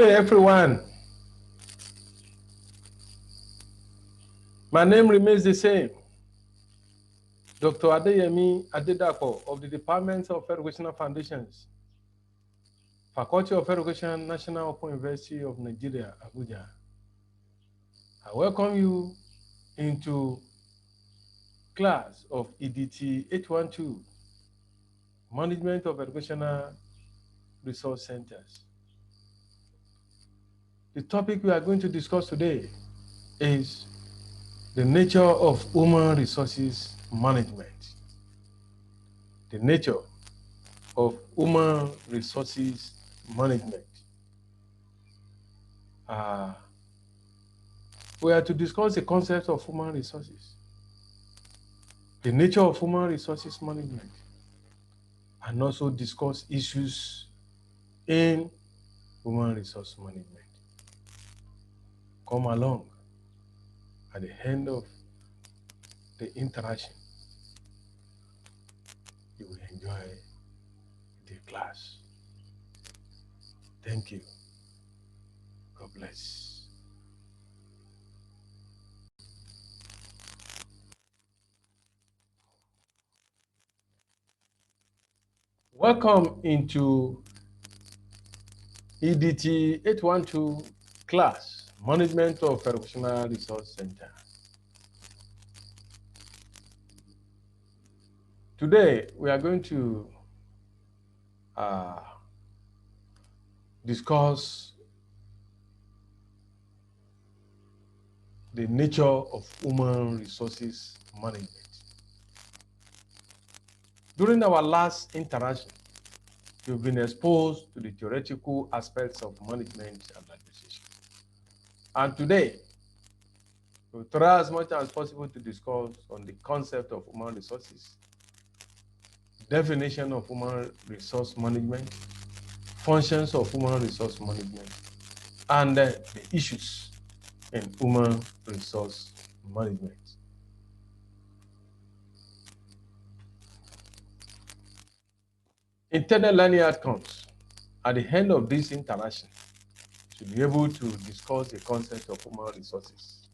day, everyone. My name remains the same. Dr. Adeyemi Adedapo of the Department of Educational Foundations, Faculty of Education, National Open University of Nigeria, Abuja. I welcome you into class of EDT812, Management of Educational Resource Centers. The topic we are going to discuss today is the nature of human resources management. The nature of human resources management. We are to discuss the concept of human resources, the nature of human resources management, and also discuss issues in human resource management. Come along at the end of the interaction. You will enjoy the class. Thank you. God bless. Welcome into EDT812 class, Management of Educational Resource Center. Today, we are going to discuss the nature of human resources management. During our last interaction, you've been exposed to the theoretical aspects of management and administration. And today, we'll try as much as possible to discuss on the concept of human resources, definition of human resource management, functions of human resource management, and the issues in human resource management. Internal learning outcomes. At the end of this interaction, to be able to discuss the concept of human resources,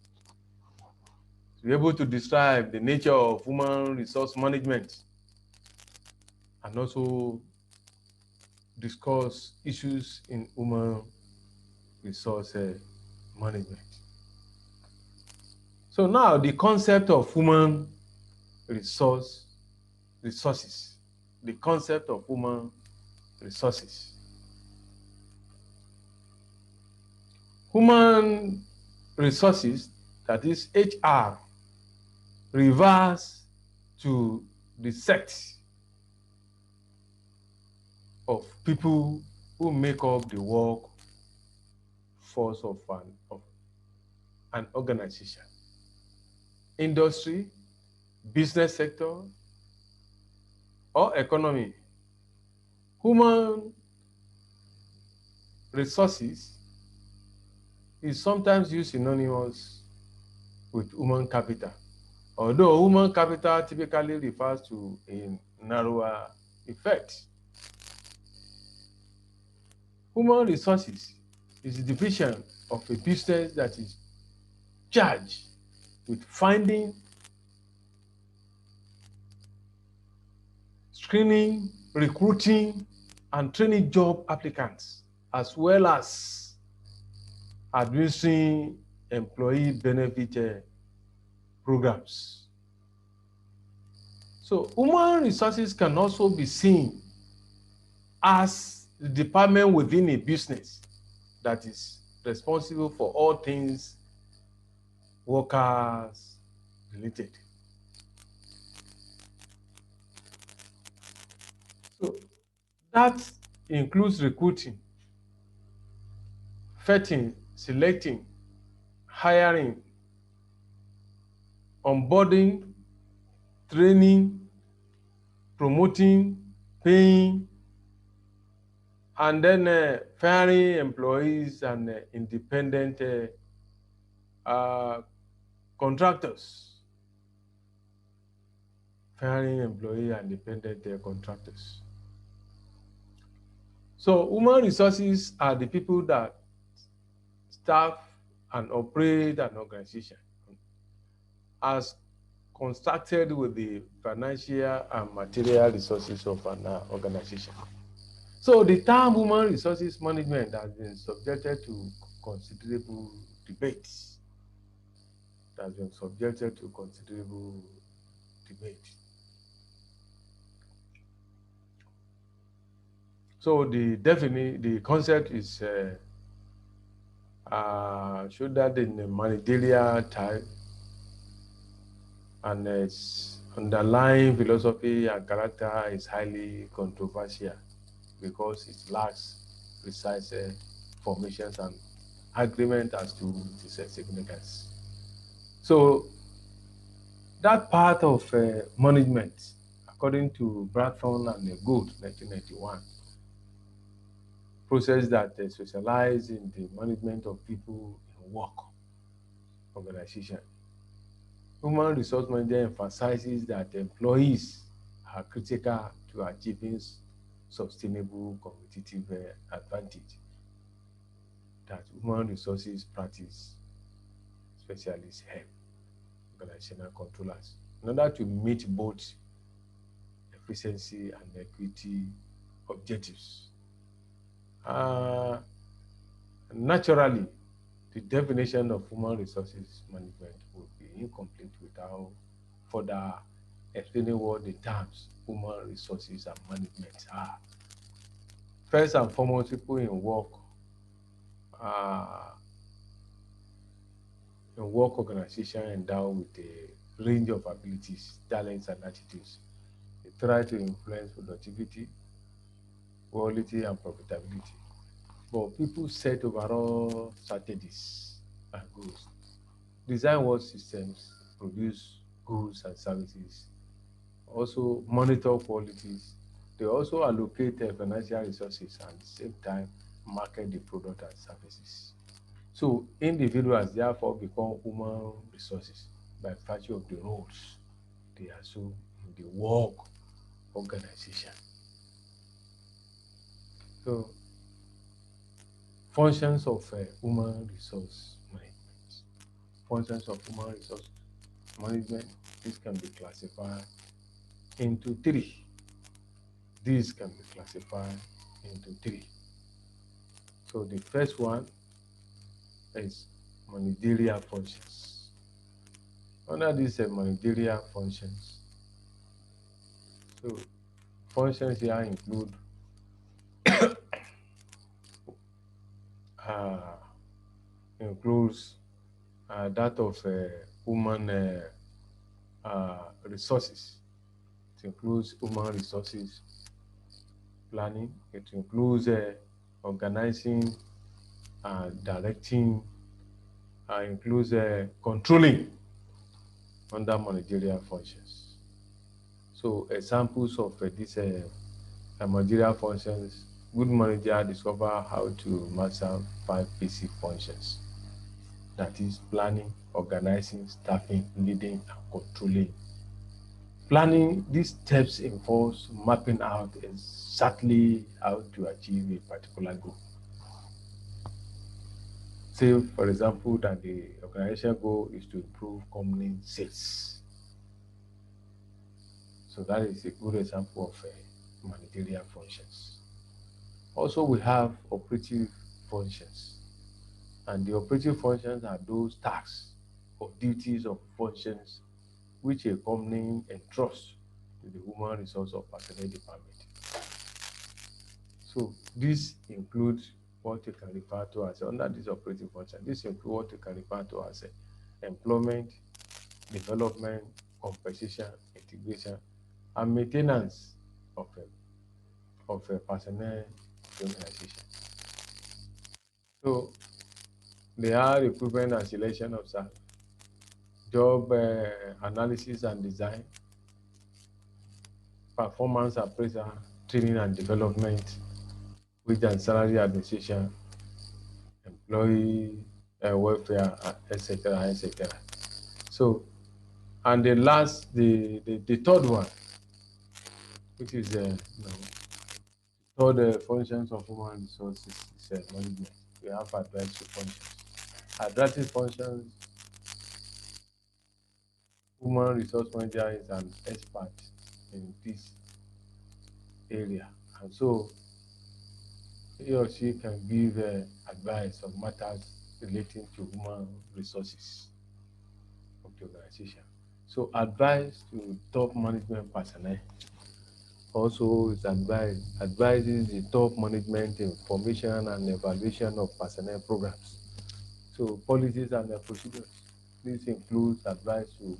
to be able to describe the nature of human resource management, and also discuss issues in human resource management. So now the concept of human resources, the concept of human resources. Human resources, that is HR, refers to the set of people who make up the work force of an organization. Industry, business sector, or economy. Human resources is sometimes used synonymous with human capital, although human capital typically refers to a narrower effect. Human resources is the division of a business that is charged with finding, screening, recruiting, and training job applicants, as well as administering employee benefit programs. So human resources can also be seen as the department within a business that is responsible for all things workers related. So that includes recruiting, vetting, selecting, hiring, onboarding, training, promoting, paying, and then firing employees and independent contractors. Firing employee and independent contractors. So human resources are the people that staff and operate an organization as constructed with the financial and material resources of an organization. So the term human resources management has been subjected to considerable debates. It has been subjected to considerable debate. So the concept is shouldered in a managerial type, and its underlying philosophy and character is highly controversial because it lacks precise formations and agreement as to its significance. So that part of management, according to Bradford and Gould, 1991, process that specialize in the management of people in work organization. Human resource manager emphasizes that employees are critical to achieving sustainable competitive advantage that human resources practice specialists help organizational controllers in order to meet both efficiency and equity objectives. Naturally, the definition of human resources management would be incomplete without further explaining what the terms human resources and management are. First and foremost, people uh, in work organization endowed with a range of abilities, talents, and attitudes. They try to influence productivity, quality, and profitability. But people set overall strategies and goals, design work systems, produce goods and services, also monitor qualities. They also allocate financial resources and at the same time market the product and services. So individuals therefore become human resources by virtue of the roles they assume in the work organization. So functions of human resource management. Functions of human resource management, this can be classified into three. These can be classified into three. So the first one is managerial functions. Under these managerial functions, so functions here include uh, includes that of human resources. It includes human resources planning. It includes organizing, directing, includes controlling under managerial functions. So examples of these managerial functions, good manager discover how to master 5 basic functions. That is planning, organizing, staffing, leading, and controlling. Planning, these steps involves mapping out exactly how to achieve a particular goal. Say, for example, that the organization goal is to improve company sales. So that is a good example of managerial functions. Also, we have operative functions. And the operative functions are those tasks or duties or functions which a company entrusts to the human resource or personnel department. So this includes what you can refer to as under this operative function. This includes what you can refer to as employment, development, compensation, integration, and maintenance of a personnel organization. So they are recruitment and selection of staff, job analysis and design, performance appraisal, training and development, wage and salary administration, employee welfare, etc., etc. So, and the third one, which is third functions of human resources is management. We have advisory functions. Administrative functions. Human resource manager is an expert in this area, and so he or she can give advice on matters relating to human resources of the organization. So advice to top management personnel also is advises the top management information and evaluation of personnel programs. So policies and procedures. This includes advice to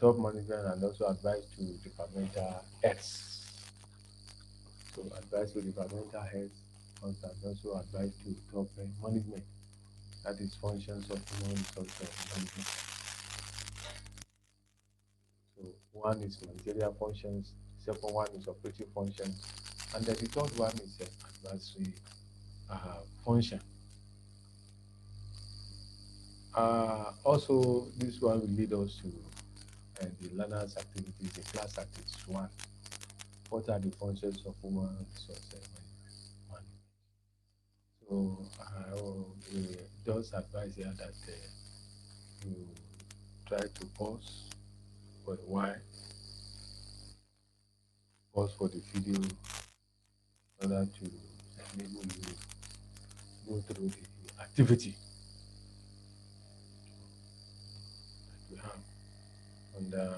top management and also advice to departmental heads. So advice to departmental heads and also advice to top management. That is functions of human resource management. So one is managerial functions, second one is operative functions, and then the third one is advisory function. Also, this one will lead us to the learners' activities, the class activities one. What are the functions of human resource management? So I will just advise here that you try to pause for a while, pause for the video in order to enable you go through the activity that we have under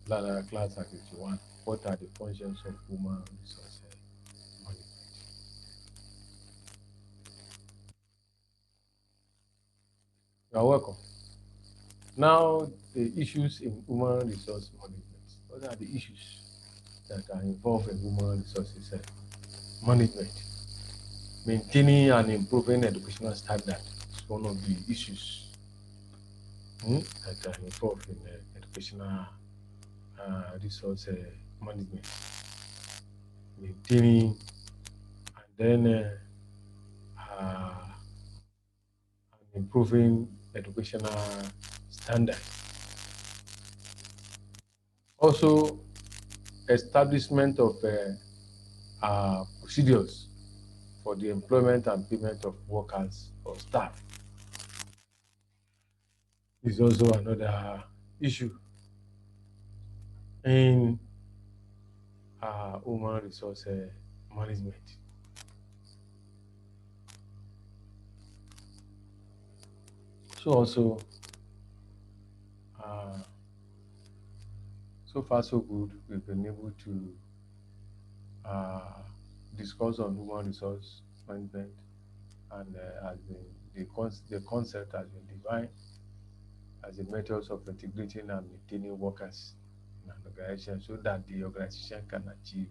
learner class activity one. What are the functions of human resource management? You are welcome. Now, the issues in human resource management. What are the issues that are involved in human resources management? Maintaining and improving educational standard is one of the issues that are involved in educational resource management. Maintaining and then improving educational standard. Also, establishment of procedures for the employment and payment of workers or staff is also another issue in human resource management. So also, so far so good, we've been able to discuss on human resource management, and the concept has been defined as the methods of integrating and maintaining workers in an organization so that the organization can achieve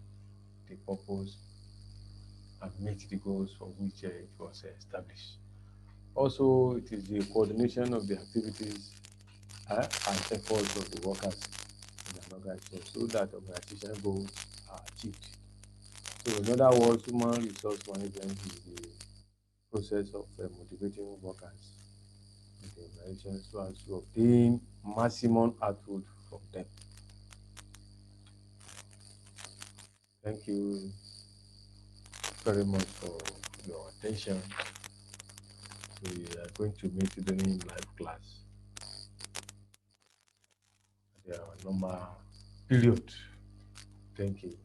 the purpose and meet the goals for which it was established. Also, it is the coordination of the activities and efforts of the workers in an organization so that organization goals are achieved. So in other words, human resource management is the process of motivating workers in the organization so as to obtain maximum output from them. Thank you very much for your attention. We are going to meet during live class at our normal period. Thank you.